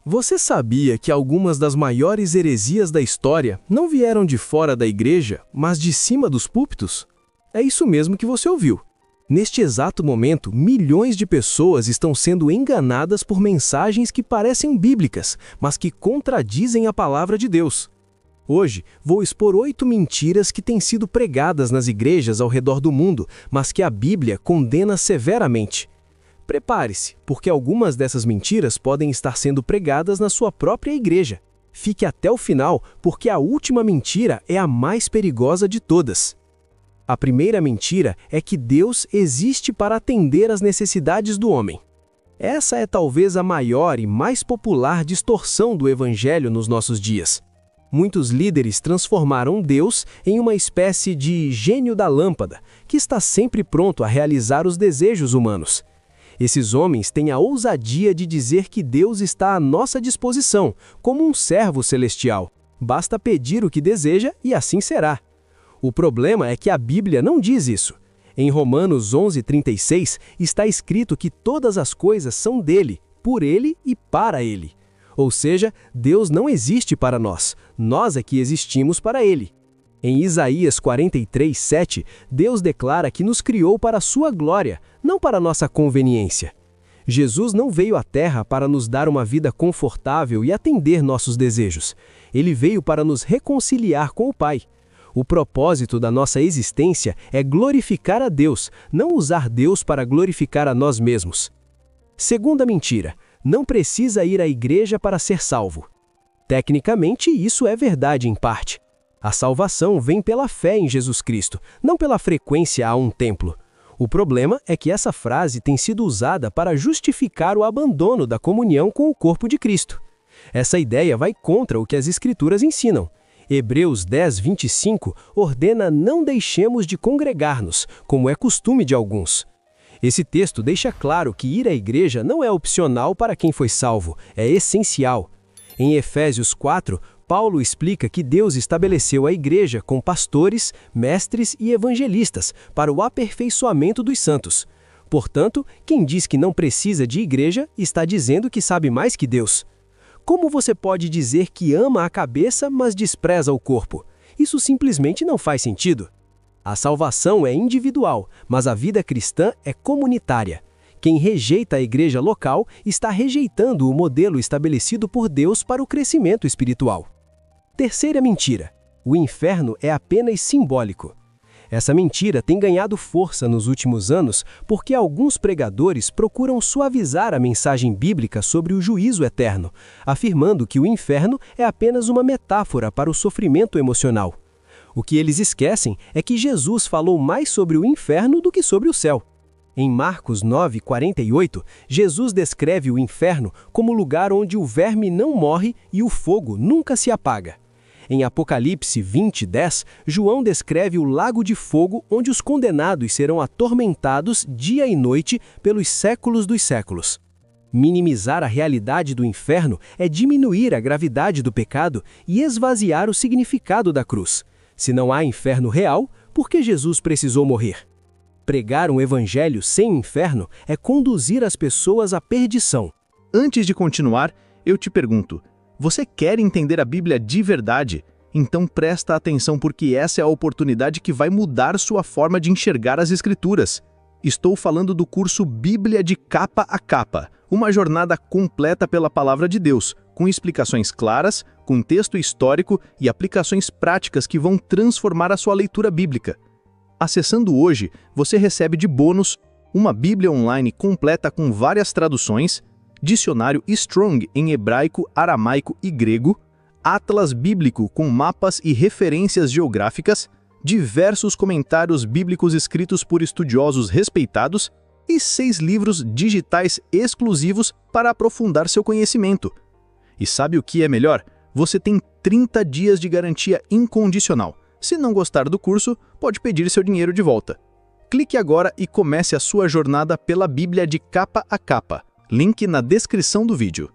Você sabia que algumas das maiores heresias da história não vieram de fora da igreja, mas de cima dos púlpitos? É isso mesmo que você ouviu. Neste exato momento, milhões de pessoas estão sendo enganadas por mensagens que parecem bíblicas, mas que contradizem a palavra de Deus. Hoje, vou expor 8 mentiras que têm sido pregadas nas igrejas ao redor do mundo, mas que a Bíblia condena severamente. Prepare-se, porque algumas dessas mentiras podem estar sendo pregadas na sua própria igreja. Fique até o final, porque a última mentira é a mais perigosa de todas. A primeira mentira é que Deus existe para atender às necessidades do homem. Essa é talvez a maior e mais popular distorção do Evangelho nos nossos dias. Muitos líderes transformaram Deus em uma espécie de gênio da lâmpada, que está sempre pronto a realizar os desejos humanos. Esses homens têm a ousadia de dizer que Deus está à nossa disposição, como um servo celestial. Basta pedir o que deseja e assim será. O problema é que a Bíblia não diz isso. Em Romanos 11:36 está escrito que todas as coisas são dele, por ele e para ele. Ou seja, Deus não existe para nós é que existimos para ele. Em Isaías 43:7, Deus declara que nos criou para a sua glória, não para nossa conveniência. Jesus não veio à Terra para nos dar uma vida confortável e atender nossos desejos. Ele veio para nos reconciliar com o Pai. O propósito da nossa existência é glorificar a Deus, não usar Deus para glorificar a nós mesmos. Segunda mentira: não precisa ir à igreja para ser salvo. Tecnicamente, isso é verdade em parte. A salvação vem pela fé em Jesus Cristo, não pela frequência a um templo. O problema é que essa frase tem sido usada para justificar o abandono da comunhão com o corpo de Cristo. Essa ideia vai contra o que as Escrituras ensinam. Hebreus 10:25 ordena: não deixemos de congregar-nos, como é costume de alguns. Esse texto deixa claro que ir à igreja não é opcional para quem foi salvo, é essencial. Em Efésios 4, Paulo explica que Deus estabeleceu a igreja com pastores, mestres e evangelistas para o aperfeiçoamento dos santos. Portanto, quem diz que não precisa de igreja está dizendo que sabe mais que Deus. Como você pode dizer que ama a cabeça, mas despreza o corpo? Isso simplesmente não faz sentido. A salvação é individual, mas a vida cristã é comunitária. Quem rejeita a igreja local está rejeitando o modelo estabelecido por Deus para o crescimento espiritual. Terceira mentira: o inferno é apenas simbólico. Essa mentira tem ganhado força nos últimos anos porque alguns pregadores procuram suavizar a mensagem bíblica sobre o juízo eterno, afirmando que o inferno é apenas uma metáfora para o sofrimento emocional. O que eles esquecem é que Jesus falou mais sobre o inferno do que sobre o céu. Em Marcos 9:48, Jesus descreve o inferno como lugar onde o verme não morre e o fogo nunca se apaga. Em Apocalipse 20:10, João descreve o lago de fogo onde os condenados serão atormentados dia e noite pelos séculos dos séculos. Minimizar a realidade do inferno é diminuir a gravidade do pecado e esvaziar o significado da cruz. Se não há inferno real, por que Jesus precisou morrer? Pregar um evangelho sem inferno é conduzir as pessoas à perdição. Antes de continuar, eu te pergunto: você quer entender a Bíblia de verdade? Então presta atenção, porque essa é a oportunidade que vai mudar sua forma de enxergar as Escrituras. Estou falando do curso Bíblia de Capa a Capa, uma jornada completa pela Palavra de Deus, com explicações claras, contexto histórico e aplicações práticas que vão transformar a sua leitura bíblica. Acessando hoje, você recebe de bônus uma Bíblia online completa com várias traduções, dicionário Strong em hebraico, aramaico e grego, atlas bíblico com mapas e referências geográficas, diversos comentários bíblicos escritos por estudiosos respeitados e 6 livros digitais exclusivos para aprofundar seu conhecimento. E sabe o que é melhor? Você tem 30 dias de garantia incondicional. Se não gostar do curso, pode pedir seu dinheiro de volta. Clique agora e comece a sua jornada pela Bíblia de Capa a Capa. Link na descrição do vídeo.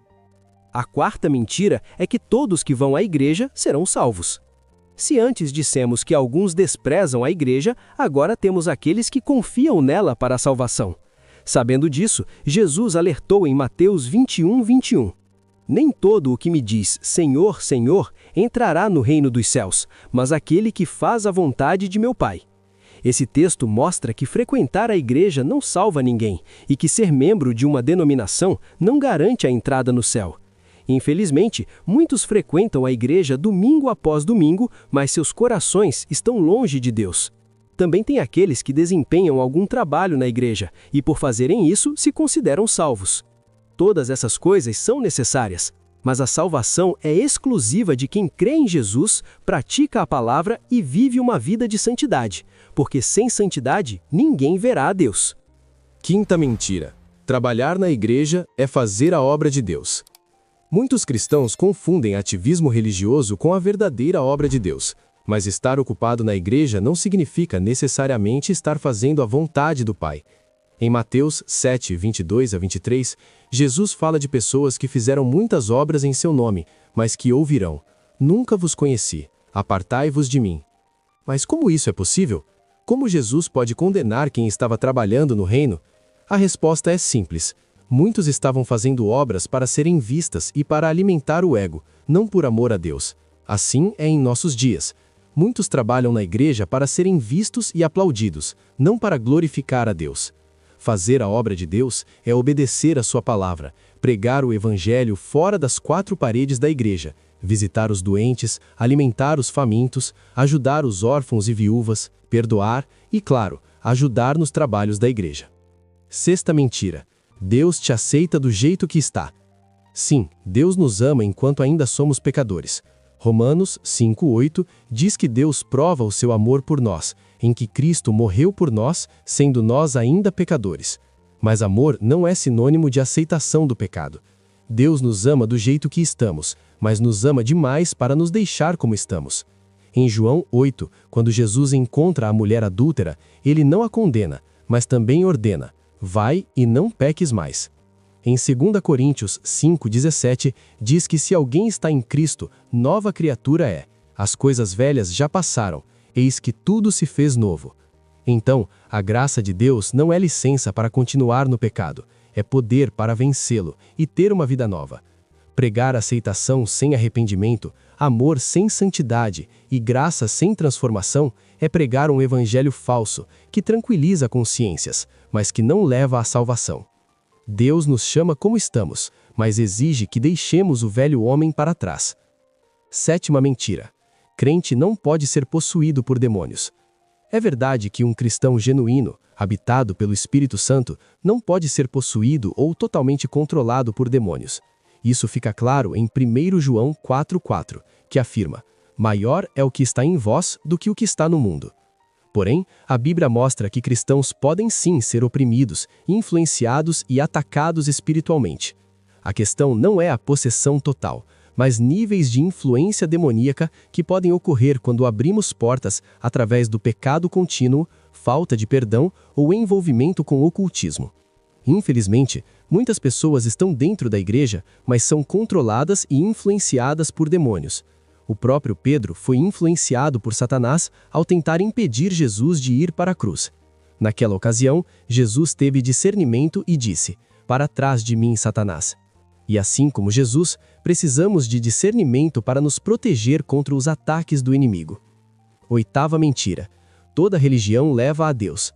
A quarta mentira é que todos que vão à igreja serão salvos. Se antes dissemos que alguns desprezam a igreja, agora temos aqueles que confiam nela para a salvação. Sabendo disso, Jesus alertou em Mateus 21:21. Nem todo o que me diz Senhor, Senhor entrará no reino dos céus, mas aquele que faz a vontade de meu Pai. Esse texto mostra que frequentar a igreja não salva ninguém e que ser membro de uma denominação não garante a entrada no céu. Infelizmente, muitos frequentam a igreja domingo após domingo, mas seus corações estão longe de Deus. Também tem aqueles que desempenham algum trabalho na igreja e, por fazerem isso, se consideram salvos. Todas essas coisas são necessárias, mas a salvação é exclusiva de quem crê em Jesus, pratica a palavra e vive uma vida de santidade, porque sem santidade ninguém verá a Deus. Quinta mentira: trabalhar na igreja é fazer a obra de Deus. Muitos cristãos confundem ativismo religioso com a verdadeira obra de Deus, mas estar ocupado na igreja não significa necessariamente estar fazendo a vontade do Pai. Em Mateus 7, 22 a 23, Jesus fala de pessoas que fizeram muitas obras em seu nome, mas que ouvirão: "Nunca vos conheci, apartai-vos de mim." Mas como isso é possível? Como Jesus pode condenar quem estava trabalhando no reino? A resposta é simples. Muitos estavam fazendo obras para serem vistas e para alimentar o ego, não por amor a Deus. Assim é em nossos dias. Muitos trabalham na igreja para serem vistos e aplaudidos, não para glorificar a Deus. Fazer a obra de Deus é obedecer a sua palavra, pregar o evangelho fora das quatro paredes da igreja, visitar os doentes, alimentar os famintos, ajudar os órfãos e viúvas, perdoar e, claro, ajudar nos trabalhos da igreja. Sexta mentira: Deus te aceita do jeito que está. Sim, Deus nos ama enquanto ainda somos pecadores. Romanos 5:8 diz que Deus prova o seu amor por nós, em que Cristo morreu por nós, sendo nós ainda pecadores. Mas amor não é sinônimo de aceitação do pecado. Deus nos ama do jeito que estamos, mas nos ama demais para nos deixar como estamos. Em João 8, quando Jesus encontra a mulher adúltera, ele não a condena, mas também ordena: vai e não peques mais. Em 2 Coríntios 5:17, diz que se alguém está em Cristo, nova criatura é. As coisas velhas já passaram, eis que tudo se fez novo. Então, a graça de Deus não é licença para continuar no pecado, é poder para vencê-lo e ter uma vida nova. Pregar aceitação sem arrependimento, amor sem santidade e graça sem transformação é pregar um evangelho falso, que tranquiliza consciências, mas que não leva à salvação. Deus nos chama como estamos, mas exige que deixemos o velho homem para trás. Sétima mentira: crente não pode ser possuído por demônios. É verdade que um cristão genuíno, habitado pelo Espírito Santo, não pode ser possuído ou totalmente controlado por demônios. Isso fica claro em 1 João 4:4, que afirma: maior é o que está em vós do que o que está no mundo. Porém, a Bíblia mostra que cristãos podem sim ser oprimidos, influenciados e atacados espiritualmente. A questão não é a possessão total, mas níveis de influência demoníaca que podem ocorrer quando abrimos portas através do pecado contínuo, falta de perdão ou envolvimento com ocultismo. Infelizmente, muitas pessoas estão dentro da igreja, mas são controladas e influenciadas por demônios. O próprio Pedro foi influenciado por Satanás ao tentar impedir Jesus de ir para a cruz. Naquela ocasião, Jesus teve discernimento e disse: "Para trás de mim, Satanás." E assim como Jesus, precisamos de discernimento para nos proteger contra os ataques do inimigo. Oitava mentira: toda religião leva a Deus.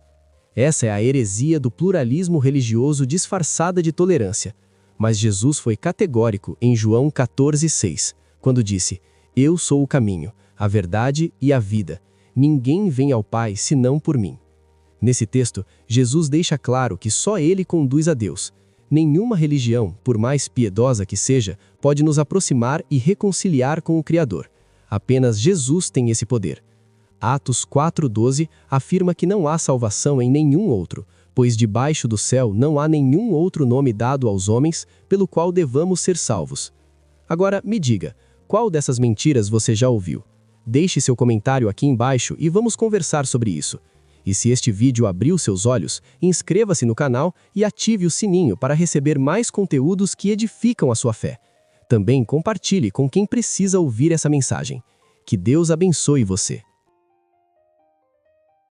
Essa é a heresia do pluralismo religioso disfarçada de tolerância. Mas Jesus foi categórico em João 14:6, quando disse: "Eu sou o caminho, a verdade e a vida. Ninguém vem ao Pai senão por mim." Nesse texto, Jesus deixa claro que só Ele conduz a Deus. Nenhuma religião, por mais piedosa que seja, pode nos aproximar e reconciliar com o Criador. Apenas Jesus tem esse poder. Atos 4:12 afirma que não há salvação em nenhum outro, pois debaixo do céu não há nenhum outro nome dado aos homens pelo qual devamos ser salvos. Agora, me diga, qual dessas mentiras você já ouviu? Deixe seu comentário aqui embaixo e vamos conversar sobre isso. E se este vídeo abriu seus olhos, inscreva-se no canal e ative o sininho para receber mais conteúdos que edificam a sua fé. Também compartilhe com quem precisa ouvir essa mensagem. Que Deus abençoe você.